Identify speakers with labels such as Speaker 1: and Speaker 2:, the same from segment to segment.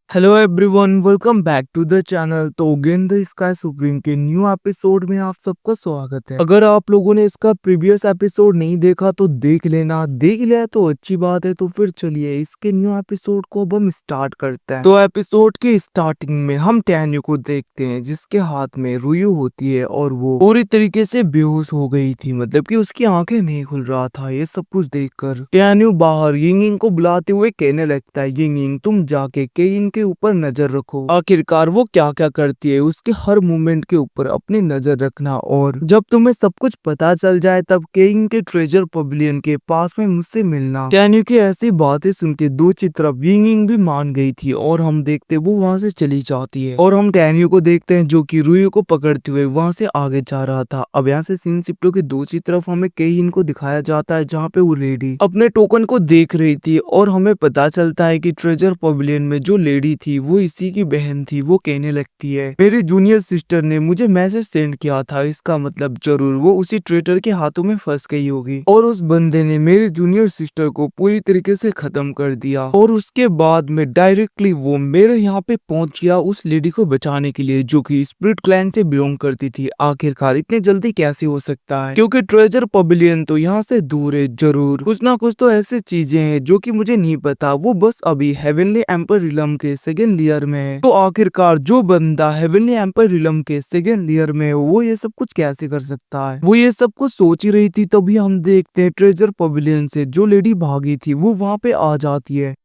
Speaker 1: Hello everyone, welcome back to the channel. तो Game the Sky Supreme के new episode में आप सबका स्वागत है। अगर आप लोगों ने इसका प्रीवियस एपिसोड नहीं देखा तो देख लेना, देख लिया तो अच्छी बात है। तो फिर चलिए इसके न्यू एपिसोड को अब हम स्टार्ट करते हैं। तो एपिसोड की स्टार्टिंग में हम टैन्यू को देखते हैं जिसके हाथ में रुयू होती है और वो पूरी तरीके से बेहोश हो गई थी, मतलब कि उसकी आंखें नहीं खुल रहा था। ये सब कुछ देखकर टैन्यू बाहर यिंग को बुलाते हुए कहने लगता है, यिंग तुम जाके केइन के ऊपर नजर रखो। आखिरकार वो क्या क्या करती है उसके हर मूवमेंट के ऊपर अपनी नजर रखना, और जब तुम्हें सब कुछ पता चल जाए तब केइन के ट्रेजर पवेलियन के पास में मुझसे मिलना। टैन्यू की ऐसी बातें सुन के दूसरी तरफ यिंग भी मान गई थी और हम देखते वो वहां से चली जाती है और हम टैन्यू को देखते हैं जो कि रुयू को पकड़ते हुए वहां से आगे जा रहा था। अब यहाँ से सीन शिफ्टों की दूसरी तरफ हमें केइन को दिखाया जाता है जहाँ पे वो लेडी अपने टोकन को देख रही थी और हमें पता चलता है कि ट्रेजर पवेलियन में जो लेडी थी वो इसी की बहन थी। वो कहने लगती है, मेरी जूनियर सिस्टर ने मुझे मैसेज सेंड किया था, इसका मतलब जरूर वो उसी ट्रेटर के हाथों में फंस गई होगी और उस बंदे ने मेरी जूनियर सिस्टर को पूरी तरीके से खत्म कर दिया। और उसके बाद में डायरेक्टली वो मेरे यहाँ पे पहुंच गया उस लेडी को बचाने के लिए जो कि स्पिरिट क्लैन से बिलोंग करती थी। आखिरकार इतने जल्दी कैसे हो सकता है, क्योंकि ट्रेजर पवेलियन तो यहाँ से दूर है। जरूर कुछ ना कुछ तो ऐसी चीजें हैं जो कि मुझे नहीं पता, वो बस अभी हेवनली एम्पर रिलम के सेकेंड लेयर में है। तो आखिरकार जो बंदा हेवनली एम्पर रिलम के सेकेंड लेयर में है वो ये सब कुछ कैसे कर सकता है। वो ये सब कुछ सोच ही रही थी तभी हम देखते हैं ट्रेजर पवेलियन से जो लेडी भागी थी वो वहां पे आ जाती है,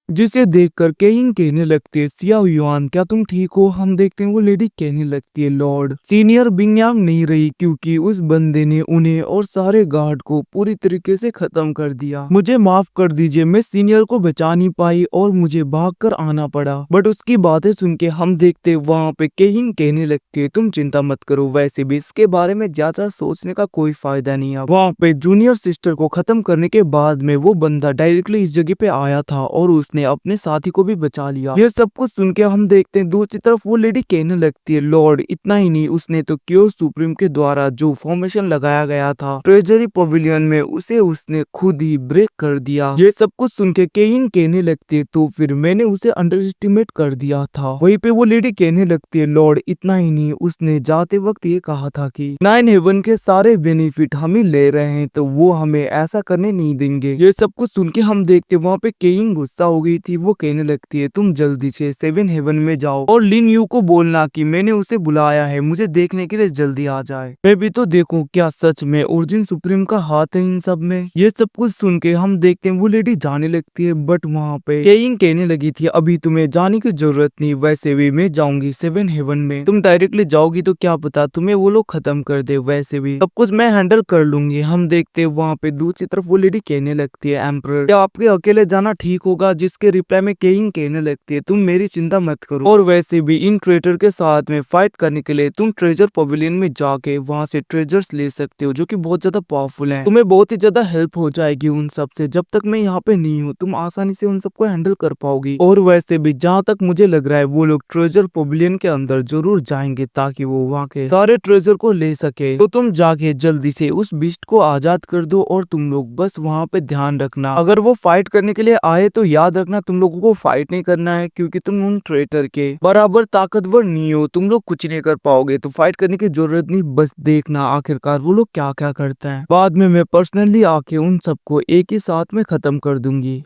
Speaker 1: जिसे देखकर केइन कहने लगती है, सियाओ युआन क्या तुम ठीक हो। हम देखते हैं वो लेडी कहने लगती है, लॉर्ड सीनियर बिंगयांग नहीं रही क्योंकि उस बंदे ने उन्हें और सारे गार्ड को पूरी तरीके से खत्म कर दिया। मुझे माफ कर दीजिए, मैं सीनियर को बचा नहीं पाई और मुझे भागकर आना पड़ा। बट उसकी बातें सुन के हम देखते वहाँ पे केइन कहने लगती है, तुम चिंता मत करो, वैसे भी इसके बारे में ज्यादा सोचने का कोई फायदा नहीं है। वहाँ पे जूनियर सिस्टर को खत्म करने के बाद में वो बंदा डायरेक्टली इस जगह पे आया था और उसने अपने साथी को भी बचा लिया। ये सब कुछ सुन के हम देखते हैं दूसरी तरफ वो लेडी कहने लगती है, लॉर्ड इतना ही नहीं, उसने तो क्योर सुप्रीम के द्वारा जो फॉर्मेशन लगाया गया था ट्रेजरी पवेलियन में उसे उसने खुद ही ब्रेक कर दिया। ये सब कुछ सुन के केइन कहने लगती है, तो फिर मैंने उसे अंडर एस्टिमेट कर दिया था। वहीं पे वो लेडी कहने लगती है, लॉर्ड इतना ही नहीं, उसने जाते वक्त ये कहा था कि 9 हेवन के सारे बेनिफिट हम ही ले रहे हैं तो वो हमें ऐसा करने नहीं देंगे। ये सब कुछ सुन के हम देखते वहाँ पे केइन गुस्सा हो गई थी। वो कहने लगती है, तुम जल्दी से 7 हेवन में जाओ और लिन यू को बोलना कि मैंने उसे बुलाया है, मुझे देखने के लिए जल्दी आ जाए। मैं भी तो देखूं क्या सच में ओरिजिन सुप्रीम का हाथ है इन सब में। ये सब कुछ सुन के हम देखते हैं वो लेडी जाने लगती है, बट वहाँ पे केइन कहने लगी थी, अभी तुम्हें जाने की जरूरत नहीं, वैसे भी मैं जाऊंगी 7 हेवन में, तुम डायरेक्टली जाओगी तो क्या पता तुम्हें वो लोग खत्म कर दे, वैसे भी सब कुछ मैं हैंडल कर लूंगी। हम देखते हैं वहाँ पे दूसरी तरफ वो लेडी कहने लगती है, एम्परर क्या आपके अकेले जाना ठीक होगा। जिसके रिप्लाई में केइन कहने लगती है, तुम मेरी चिंता मत करो, और वैसे भी इन ट्रेटर के साथ में फाइट करने के लिए तुम ट्रेजर पवेलियन में जाके वहाँ से ट्रेजर्स ले सकते हो जो कि बहुत ज्यादा पावरफुल हैं। तुम्हें बहुत ही ज्यादा हेल्प हो जाएगी उन सब से। जब तक मैं यहाँ पे नहीं हूँ तुम आसानी से उन सबको हैंडल कर पाओगी। और वैसे भी जहाँ तक मुझे लग रहा है वो लोग ट्रेजर पवेलियन के अंदर जरूर जाएंगे ताकि वो वहाँ के सारे ट्रेजर को ले सके। तो तुम जाके जल्दी से उस बीस्ट को आजाद कर दो और तुम लोग बस वहाँ पे ध्यान रखना, अगर वो फाइट करने के लिए आए तो याद रखना तुम लोगों को फाइट नहीं करना है क्योंकि तुम उन ट्रेटर के बराबर ताकतवर नहीं हो, तुम लोग कुछ नहीं कर पाओगे। तो फाइट करने की जरूरत नहीं, बस देखना आखिरकार वो लोग क्या क्या करते हैं। बाद में मैं पर्सनली आके उन सबको एक ही साथ में खत्म कर दूंगी।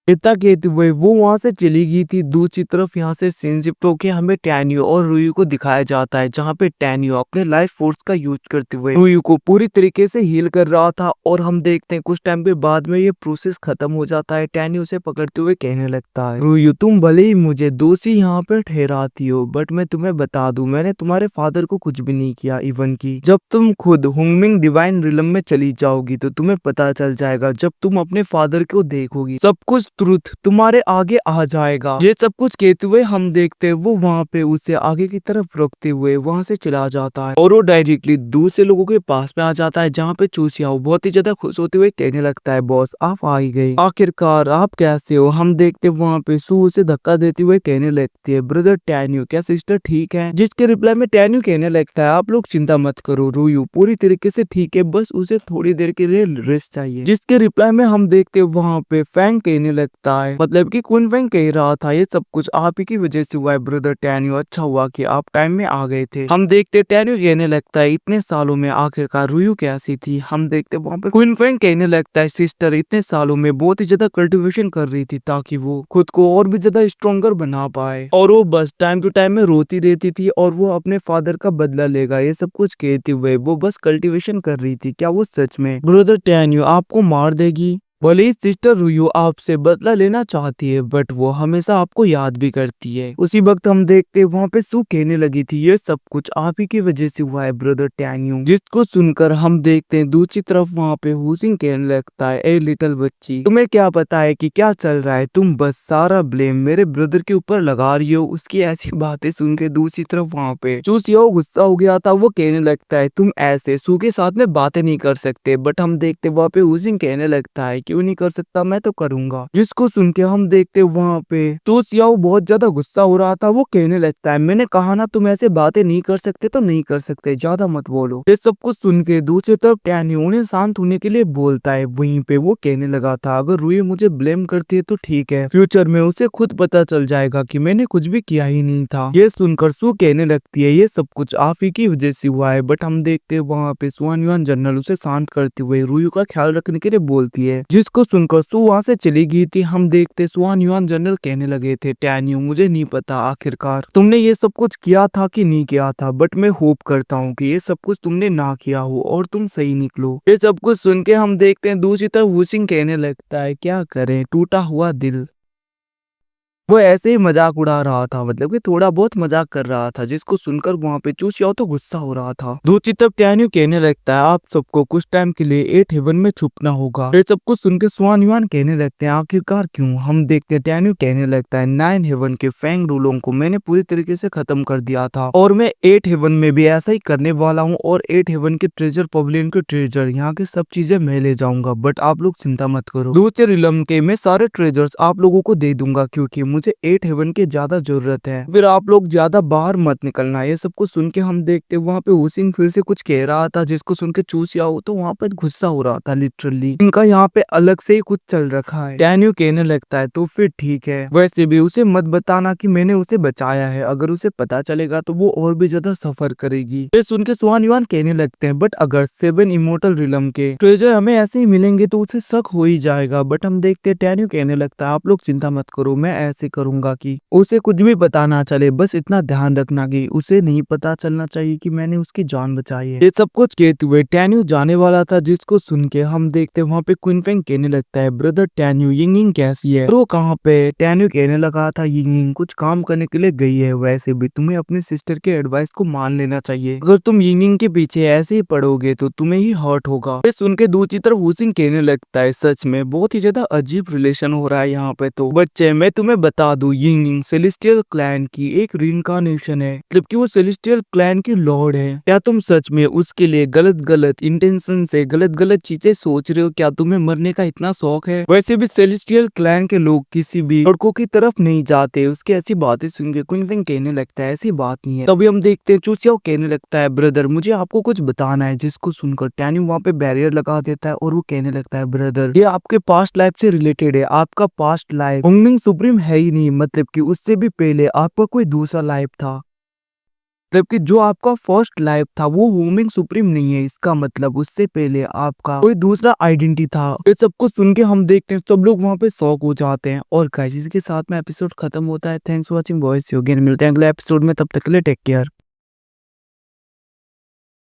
Speaker 1: इतना कहते हुए वो वहां से चली गई थी। दूसरी तरफ यहाँ से सीन शिफ्ट होके हमें टैन्यू और रुयू को दिखाया जाता है जहाँ पे टैन्यू अपने लाइफ फोर्स का यूज करते हुए रुयू को पूरी तरीके से हील कर रहा था। और हम देखते हैं कुछ टाइम पे बाद में ये प्रोसेस खत्म हो जाता है। टैन्यू उसे पकड़ते हुए कहने लगता है, रुयू तुम भले ही मुझे दोषी यहाँ पर ठहराती हो बट मैं तुम्हें बता दूं मैंने तुम्हारे फादर को कुछ भी नहीं किया। इवन की जब तुम खुद हुंगमिंग डिवाइन रिलम में चली जाओगी तो तुम्हें पता चल जाएगा, जब तुम अपने फादर को देखोगी सब कुछ ट्रुथ तुम्हारे आगे आ जाएगा। ये सब कुछ कहते हुए हम देखते हैं वो वहाँ पे उसे आगे की तरफ रोकते हुए वहाँ से चला जाता है और वो डायरेक्टली दूसरे लोगों के पास में आ जाता है जहाँ पे चूसियाओ बहुत ही ज्यादा खुश होते हुए कहने लगता है, बॉस आप आ ही गए, आखिरकार आप कैसे हो। हम देखते वहाँ पे सू उसे धक्का देते हुए कहने लगती है, ब्रदर टैन्यू क्या सिस्टर ठीक है। जिसके रिप्लाई में टैन्यू कहने लगता है, आप लोग चिंता मत करो, रुयू पूरी तरीके से ठीक है, बस उसे थोड़ी देर के लिए रेस्ट चाहिए। जिसके रिप्लाई में हम देखते वहाँ पे फैंग कहने लगता है, मतलब कि कुन फेंग कह रहा था ये सब कुछ आप ही की वजह से हुआ है ब्रदर टैन्यू, अच्छा हुआ कि आप टाइम में आ गए थे। हम देखते टैन्यू कहने लगता है इतने सालों में आखिरकार रुयू कैसी थी। हम देखते वहाँ पे कुन फेंग कहने लगता है सिस्टर इतने सालों में बहुत ही ज्यादा कल्टिवेशन कर रही थी ताकि वो खुद को और भी ज्यादा स्ट्रॉन्गर बना पाए, और वो बस टाइम टू टाइम में रोती रहती थी और वो अपने फादर का बदला लेगा ये सब कुछ कहते हुए वो बस कल्टीवेशन कर रही थी। क्या वो सच में ब्रदर टैन्यू आपको मार देगी? भले ही सिस्टर रुयू आपसे बदला लेना चाहती है बट वो हमेशा आपको याद भी करती है। उसी वक्त हम देखते वहाँ पे सू कहने लगी थी ये सब कुछ आप ही की वजह से हुआ है ब्रदर टैन्यू, जिसको सुनकर हम देखते हैं दूसरी तरफ वहाँ पे हुसिंग कहने लगता है ए लिटिल बच्ची तुम्हें क्या पता है कि क्या चल रहा है, तुम बस सारा ब्लेम मेरे ब्रदर के ऊपर लगा रही हो। उसकी ऐसी बातें सुन के दूसरी तरफ वहाँ पे चूसियो गुस्सा हो गया था, वो कहने लगता है तुम ऐसे सू के साथ में बातें नहीं कर सकते, बट हम देखते वहाँ पे हुसिंग कहने लगता है क्यों नहीं कर सकता, मैं तो करूंगा। जिसको सुन के हम देखते वहाँ पे तो सियाओ बहुत ज्यादा गुस्सा हो रहा था, वो कहने लगता है मैंने कहा ना तुम ऐसे बातें नहीं कर सकते तो नहीं कर सकते, ज्यादा मत बोलो। ये सब कुछ सुन के दूसरी तरफ टैन्यू उन्हें शांत होने के लिए बोलता है। वहीं पे वो कहने लगा था अगर रुई मुझे ब्लेम करती है तो ठीक है, फ्यूचर में उसे खुद पता चल जाएगा कि मैंने कुछ भी किया ही नहीं था। ये सुनकर सू कहने लगती है ये सब कुछ आप ही की वजह से हुआ है, बट हम देखते वहाँ पे सुआन युआन जनरल उसे शांत करते हुए रुई का ख्याल रखने के लिए बोलती है, जिसको सुनकर सू वहाँ से चली गई थी। हम देखते सुआन युआन जनरल कहने लगे थे टैन्यू मुझे नहीं पता आखिरकार तुमने ये सब कुछ किया था कि नहीं किया था, बट मैं होप करता हूँ कि ये सब कुछ तुमने ना किया हो और तुम सही निकलो। ये सब कुछ सुन के हम देखते हैं दूसरी तरफ वुसिंग कहने लगता है क्या करें टूटा हुआ दिल। वो ऐसे ही मजाक उड़ा रहा था, मतलब कि थोड़ा बहुत मजाक कर रहा था, जिसको सुनकर वहाँ पे चूसियाओ तो गुस्सा हो रहा था। दूसरी तरफ टैन्यू कहने लगता है आप सबको कुछ टाइम के लिए 8 हेवन में छुपना होगा। ये सब कुछ सुन के सुआन युआन कहने लगते हैं आखिरकार क्यों? हम देखते हैं टैन्यू कहने लगता है 9 हेवन के फैंग रूलों को मैंने पूरी तरीके से खत्म कर दिया था और मैं 8 हेवन में भी ऐसा ही करने वाला हूँ और 8 हेवन के ट्रेजर पवेलियन के ट्रेजर यहाँ के सब चीजें मैं ले जाऊंगा, बट आप लोग चिंता मत करो। दूसरे रिलम के मैं सारे ट्रेजर्स आप लोगों को दे दूंगा क्योंकि मुझे 8 हेवन की ज्यादा जरूरत है, फिर आप लोग ज्यादा बाहर मत निकलना। ये सब कुछ सुन के हम देखते वहाँ पे हुसिंग फिर से कुछ कह रहा था, जिसको सुन के चूसियाओ तो वहाँ पे गुस्सा हो रहा था। लिटरली इनका यहाँ पे अलग से ही कुछ चल रखा है। टैन्यू कहने लगता है तो फिर ठीक है, वैसे भी उसे मत बताना कि मैंने उसे बचाया है, अगर उसे पता चलेगा तो वो और भी ज्यादा सफर करेगी। ये सुन के सुआन युआन कहने लगते हैं बट अगर 7 इमोर्टल रिलम के ट्रेजर हमें ऐसे ही मिलेंगे तो उसे शक हो ही जाएगा। बट हम देखते टैन्यू कहने लगता है आप लोग चिंता मत करो, मैं ऐसे करूंगा कि उसे कुछ भी पता ना चले, बस इतना ध्यान रखना कि उसे नहीं पता चलना चाहिए कि मैंने उसकी जान बचाई है। ये सब कुछ कहते हुए टैन्यू जाने वाला था, जिसको सुन के हम देखते वहाँ पे क्विन फेंग कहने लगता है ब्रदर टैन्यू यिंग कैसी है? तो कहाँ पे? टैन्यू कहने लगा था यिंग कुछ काम करने के लिए गई है, वैसे भी तुम्हें अपने सिस्टर के एडवाइस को मान लेना चाहिए, अगर तुम यिंग के पीछे ऐसे ही पड़ोगे तो तुम्हें ही हर्ट होगा। ये सुन के दूसरी तरफ हुसिंग कहने लगता है सच में बहुत ही ज्यादा अजीब रिलेशन हो रहा है यहाँ पे। तो बच्चे मैं तुम्हें बता दूं यिंग सेलेस्टियल क्लैन की एक रिइंकार्नेशन है, मतलब कि वो सेलेस्टियल क्लैन की लॉर्ड है। क्या तुम सच में उसके लिए गलत गलत इंटेंशन से गलत गलत चीजें सोच रहे हो? क्या तुम्हें मरने का इतना शौक है? वैसे भी सेलेस्टियल क्लैन के लोग किसी भी लड़कों की तरफ नहीं जाते। उसकी ऐसी बातें सुन के क्विन फेंग कहने लगता है ऐसी बात नहीं है। तभी हम देखते हैं चूसियाओ कहने लगता है ब्रदर मुझे आपको कुछ बताना है, जिसको सुनकर टैन्यू वहाँ पे बैरियर लगा देता है और वो कहने लगता है ब्रदर ये आपके पास्ट लाइफ से रिलेटेड है, आपका पास्ट लाइफ हुंगमिंग सुप्रीम है ही नहीं, मतलब कि उससे भी पहले आपका कोई दूसरा लाइफ था, मतलब कि जो आपका फर्स्ट लाइफ था वो हुंगमिंग सुप्रीम नहीं है, इसका मतलब उससे पहले आपका कोई दूसरा आइडेंटिटी था। ये सब कुछ सुन के हम देखते हैं सब लोग वहाँ पे शॉक हो जाते हैं और गाइस इसके साथ में एपिसोड खत्म होता है। थैंक्स फॉर वॉचिंग बॉयज, मिलते हैं अगले एपिसोड में, तब तक के लिए टेक केयर।